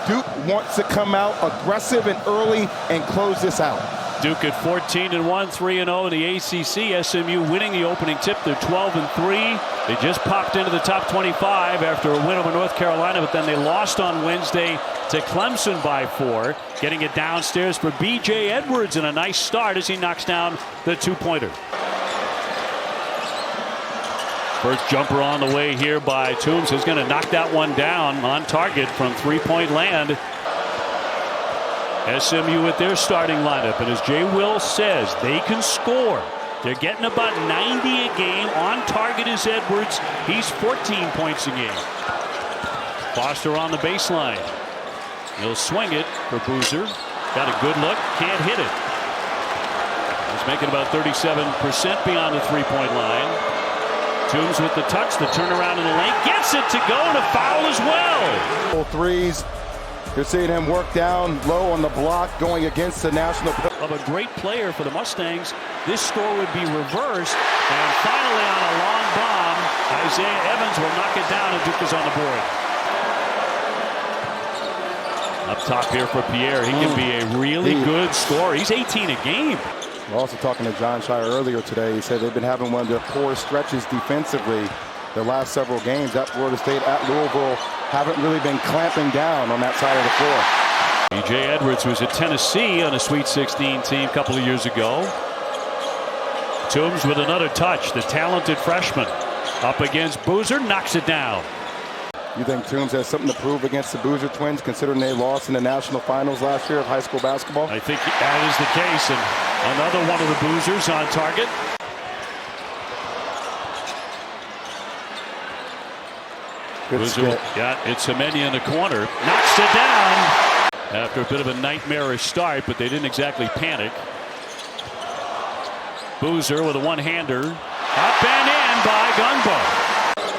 Duke wants to come out aggressive and early and close this out. Duke at 14-1, 3-0 in the ACC. SMU winning the opening tip. They're 12-3. They just popped into the top 25 after a win over North Carolina, but then they lost on Wednesday to Clemson by 4. Getting it downstairs for B.J. Edwards, and a nice start as he knocks down the two-pointer. First jumper on the way here by Toombs is going to knock that one down on target from three-point land. SMU with their starting lineup, and as Jay Will says, they can score. They're getting about 90 a game. On target is Edwards. He's 14 points a game. Foster on the baseline. He'll swing it for Boozer. Got a good look. Can't hit it. He's making about 37% beyond the three-point line. Toombs with the touch, the turnaround in the lane. Gets it to go, and a foul as well. Full threes. You're seeing him work down low on the block going against the national. Of a great player for the Mustangs, this score would be reversed. And finally on a long bomb, Isaiah Evans will knock it down, and Duke is on the board. Up top here for Pierre. He can be a really good scorer. He's 18 a game. We're also talking to John Shire earlier today. He said they've been having one of their poor stretches defensively the last several games. At Florida State, at Louisville, haven't really been clamping down on that side of the floor. B.J. Edwards was at Tennessee on a Sweet 16 team a couple of years ago. Toombs with another touch. The talented freshman up against Boozer, knocks it down. You think Toombs has something to prove against the Boozer twins, considering they lost in the national finals last year of high school basketball? I think that is the case, and another one of the Boozers on target. Boozer got it. Semenya in the corner, knocks it down after a bit of a nightmarish start, but they didn't exactly panic. Boozer with a one-hander, up and in by Ngongba.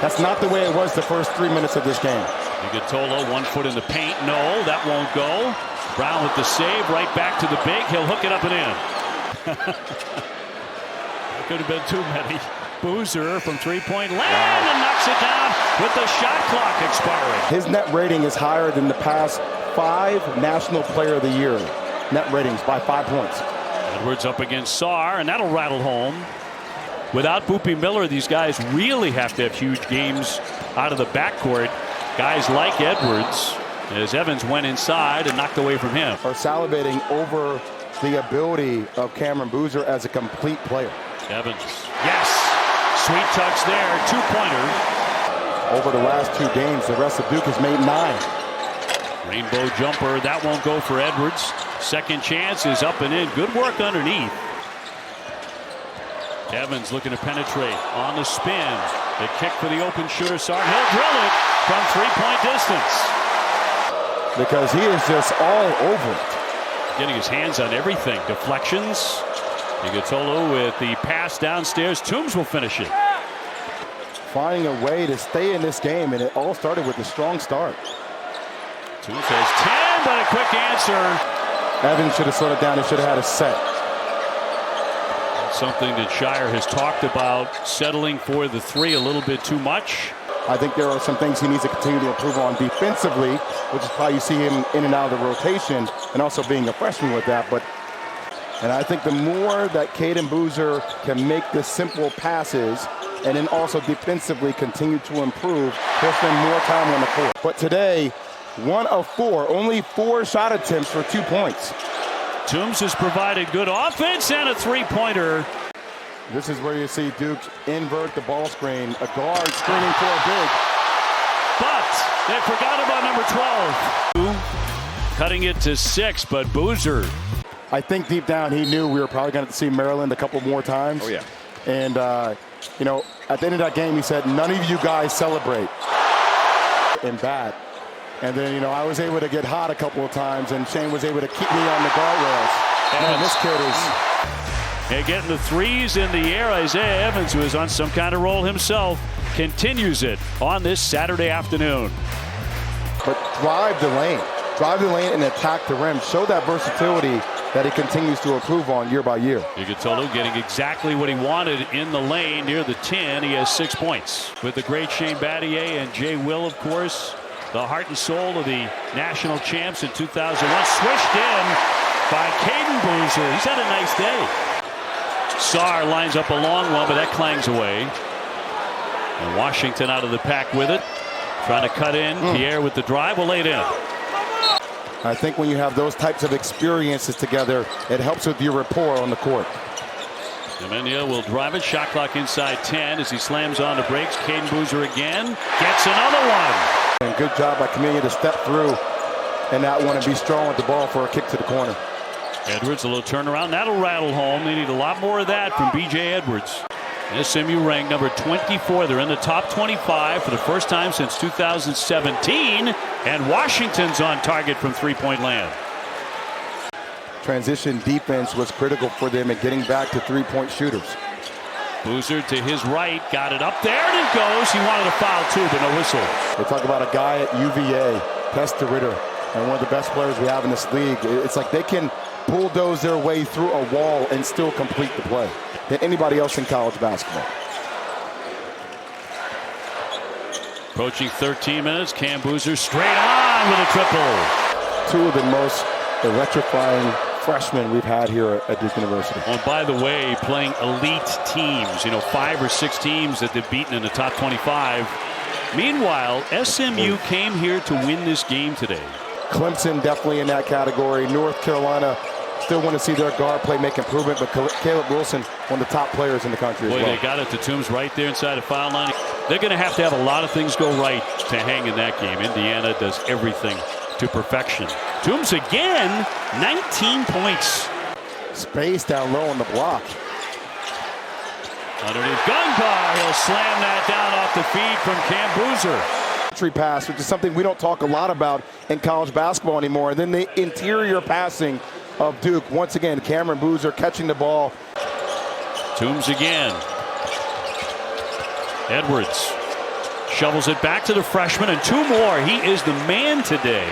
That's not the way it was the first 3 minutes of this game. Nigatolo, 1 foot in the paint. No, that won't go. Brown with the save, right back to the big. He'll hook it up and in. Could have been too many. Boozer from three-point land and knocks it down with the shot clock expiring. His net rating is higher than the past 5 National Player of the Year net ratings by 5 points. Edwards up against Sarr, and that'll rattle home. Without Boopie Miller, these guys really have to have huge games out of the backcourt. Guys like Edwards, as Evans went inside and knocked away from him. Are salivating over the ability of Cameron Boozer as a complete player. Evans, yes, sweet touch there, two-pointer. Over the last 2 games, the rest of Duke has made 9. Rainbow jumper, that won't go for Edwards. Second chance is up and in. Good work underneath. Evans looking to penetrate on the spin. The kick for the open shooter. Sarr, he'll drill it from three-point distance. Because he is just all over it. Getting his hands on everything. Deflections. Nigatolo with the pass downstairs. Toombs will finish it. Finding a way to stay in this game, and it all started with a strong start. Toombs has 10, but a quick answer. Evans should have slowed it down. He should have had a set. Something that Shire has talked about, settling for the three a little bit too much. I think there are some things he needs to continue to improve on defensively, which is why you see him in and out of the rotation, and also being a freshman with that. And I think the more that Cayden Boozer can make the simple passes and then also defensively continue to improve, he'll spend more time on the court. But today, 1 of 4, only 4 shot attempts for 2 points. Toombs has provided good offense and a three-pointer. This is where you see Duke invert the ball screen. A guard screening for a big. But they forgot about number 12. Cutting it to 6, but Boozer. I think deep down he knew we were probably going to see Maryland a couple more times. Oh, yeah. And, you know, at the end of that game, he said, none of you guys celebrate in bat. And then, you know, I was able to get hot a couple of times, and Shane was able to keep me on the guardrails. Man, this kid is... And getting the threes in the air. Isaiah Evans, who is on some kind of roll himself, continues it on this Saturday afternoon. But drive the lane. Drive the lane and attack the rim. Show that versatility that he continues to improve on year by year. Nigatolo getting exactly what he wanted in the lane near the 10. He has 6 points. With the great Shane Battier and Jay Will, of course, the heart and soul of the national champs in 2001. Swished in by Cayden Boozer. He's had a nice day. Sarr lines up a long one, but that clangs away. And Washington out of the pack with it. Trying to cut in. Pierre with the drive will lay it in. I think when you have those types of experiences together, it helps with your rapport on the court. Semenya will drive it. Shot clock inside 10 as he slams on the brakes. Cayden Boozer again. Gets another one. And good job by Semenya to step through and not want to be strong with the ball for a kick to the corner. Edwards, a little turnaround. That'll rattle home. They need a lot more of that from B.J. Edwards. SMU ranked number 24. They're in the top 25 for the first time since 2017. And Washington's on target from three-point land. Transition defense was critical for them in getting back to three-point shooters. Boozer to his right. Got it up there, and it goes. He wanted a foul, too, but no whistle. They talk about a guy at UVA, Ritter, and one of the best players we have in this league. It's like they can bulldoze their way through a wall and still complete the play than anybody else in college basketball. Approaching 13 minutes. Cam Boozer straight on with a triple. Two of the most electrifying freshmen we've had here at Duke University. Oh, and by the way, playing elite teams, 5 or 6 teams that they've beaten in the top 25. Meanwhile, SMU came here to win this game today. Clemson definitely in that category. North Carolina still want to see their guard play make improvement, but Caleb Wilson, one of the top players in the country as well. They got it to Toombs right there inside the foul line. They're going to have a lot of things go right to hang in that game. Indiana does everything to perfection. Toombs again, 19 points. Space down low on the block. Underneath Ngongba, he'll slam that down off the feed from Cam Boozer. Entry pass, which is something we don't talk a lot about in college basketball anymore. And then the interior passing of Duke. Once again, Cameron Boozer catching the ball. Toombs again. Edwards shovels it back to the freshman, and 2 more. He is the man today.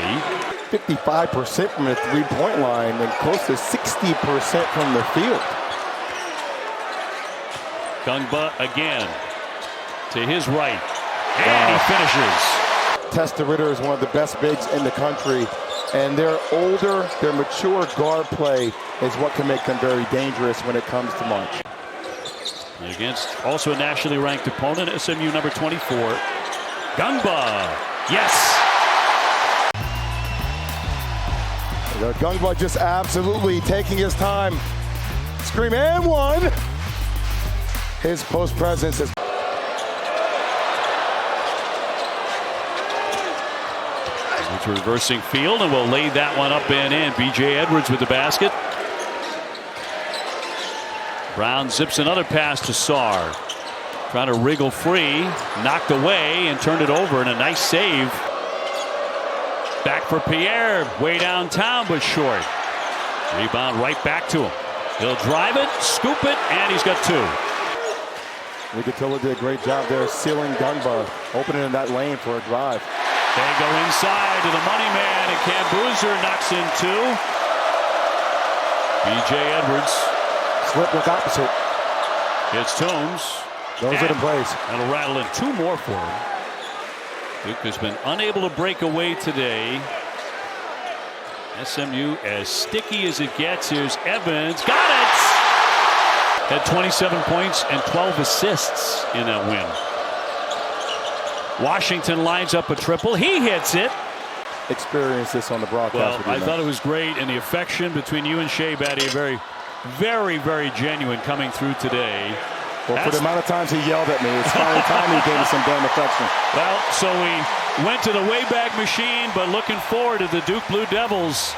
55% from the three-point line and close to 60% from the field. Ngongba again to his right, and he finishes. Ritter is one of the best bigs in the country, and their older, their mature guard play is what can make them very dangerous when it comes to March. And against also a nationally ranked opponent, SMU number 24, Ngongba. Yes. Ngongba just absolutely taking his time. Scream and one. His post presence is. He's reversing field and will lay that one up and in. B.J. Edwards with the basket. Brown zips another pass to Sarr. Trying to wriggle free. Knocked away and turned it over, and a nice save. Back for Pierre. Way downtown, but short. Rebound right back to him. He'll drive it, scoop it, and he's got 2. Nicotilla did a great job there sealing Ngongba, opening in that lane for a drive. They go inside to the money man, and Cam Boozer knocks in 2. B.J. Edwards. Slip look opposite. It's Toombs. Those are the plays. That'll rattle in 2 more for him. Duke has been unable to break away today. SMU as sticky as it gets. Here's Evans. Got it! Had 27 points and 12 assists in that win. Washington lines up a triple. He hits it. Experience this on the broadcast. Well, I thought it was great, and the affection between you and Shea Batty, very, very, very genuine coming through today. Well, for the amount of times he yelled at me, it's finally time he gave me some damn affection. Well, so we went to the Wayback Machine, but looking forward to the Duke Blue Devils